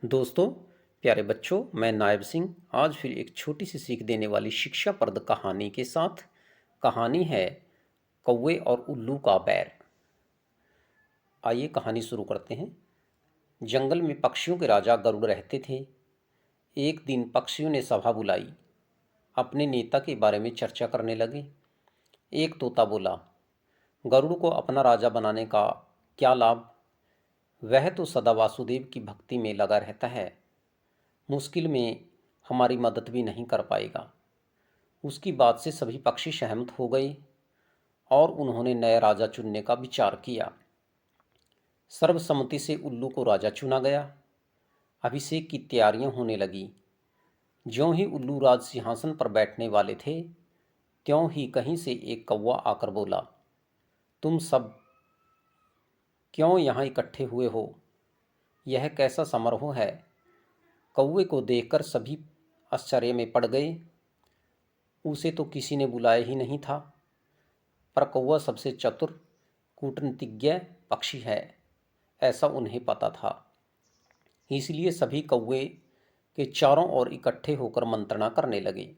दोस्तों, प्यारे बच्चों, मैं नायब सिंह आज फिर एक छोटी सी सीख देने वाली शिक्षाप्रद कहानी के साथ। कहानी है कौवे और उल्लू का बैर। आइए कहानी शुरू करते हैं। जंगल में पक्षियों के राजा गरुड़ रहते थे। एक दिन पक्षियों ने सभा बुलाई। अपने नेता के बारे में चर्चा करने लगे। एक तोता बोला, गरुड़ को अपना राजा बनाने का क्या लाभ? वह तो सदा वासुदेव की भक्ति में लगा रहता है, मुश्किल में हमारी मदद भी नहीं कर पाएगा। उसकी बात से सभी पक्षी सहमत हो गए और उन्होंने नया राजा चुनने का विचार किया। सर्वसम्मति से उल्लू को राजा चुना गया। अभिषेक की तैयारियां होने लगी। ज्यों ही उल्लू राज सिंहासन पर बैठने वाले थे, त्यों ही कहीं से एक कौवा आकर बोला, तुम सब क्यों यहाँ इकट्ठे हुए हो? यह कैसा समारोह है? कौवे को देखकर सभी आश्चर्य में पड़ गए। उसे तो किसी ने बुलाया ही नहीं था। पर कौवा सबसे चतुर कूटनीतिज्ञ पक्षी है, ऐसा उन्हें पता था। इसलिए सभी कौवे के चारों ओर इकट्ठे होकर मंत्रणा करने लगे।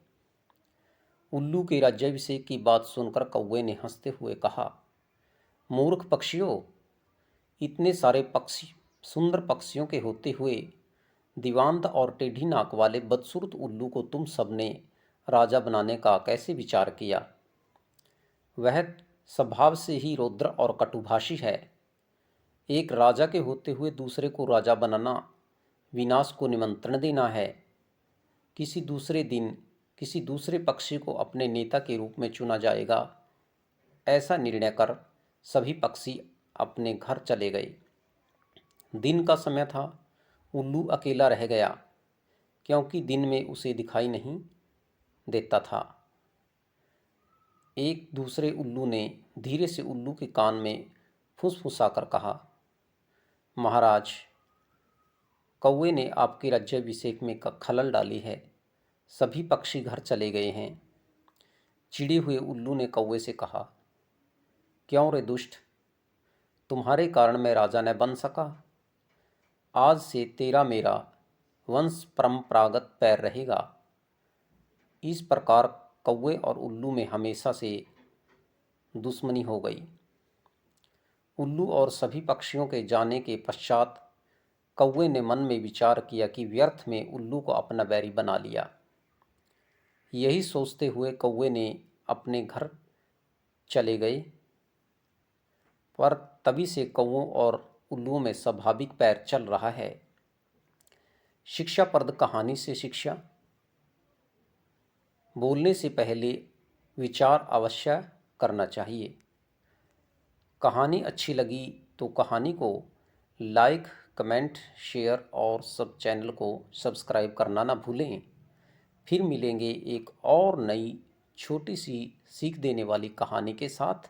उल्लू के राज्याभिषेक की बात सुनकर कौवे ने हंसते हुए कहा, मूर्ख पक्षियों, इतने सारे पक्षी सुंदर पक्षियों के होते हुए दीवांत और टेढ़ी नाक वाले बदसूरत उल्लू को तुम सबने राजा बनाने का कैसे विचार किया? वह स्वभाव से ही रौद्र और कटुभाषी है। एक राजा के होते हुए दूसरे को राजा बनाना विनाश को निमंत्रण देना है। किसी दूसरे दिन किसी दूसरे पक्षी को अपने नेता के रूप में चुना जाएगा। ऐसा निर्णय कर सभी पक्षी अपने घर चले गए। दिन का समय था। उल्लू अकेला रह गया, क्योंकि दिन में उसे दिखाई नहीं देता था। एक दूसरे उल्लू ने धीरे से उल्लू के कान में फुसफुसाकर कहा, महाराज, कौवे ने आपके राज्याभिषेक में खलल डाली है। सभी पक्षी घर चले गए हैं। चिढ़े हुए उल्लू ने कौवे से कहा, क्यों रे दुष्ट, तुम्हारे कारण मैं राजा न बन सका। आज से तेरा मेरा वंश परंपरागत पैर रहेगा। इस प्रकार कौवे और उल्लू में हमेशा से दुश्मनी हो गई। उल्लू और सभी पक्षियों के जाने के पश्चात कौवे ने मन में विचार किया कि व्यर्थ में उल्लू को अपना बैरी बना लिया। यही सोचते हुए कौवे ने अपने घर चले गए। पर तभी से कौवों और उल्लुओं में स्वाभाविक पैर चल रहा है। शिक्षाप्रद कहानी से शिक्षा, बोलने से पहले विचार अवश्य करना चाहिए। कहानी अच्छी लगी तो कहानी को लाइक, कमेंट, शेयर और सब चैनल को सब्सक्राइब करना ना भूलें। फिर मिलेंगे एक और नई छोटी सी सीख देने वाली कहानी के साथ।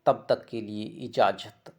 तब तक के लिए इजाज़त।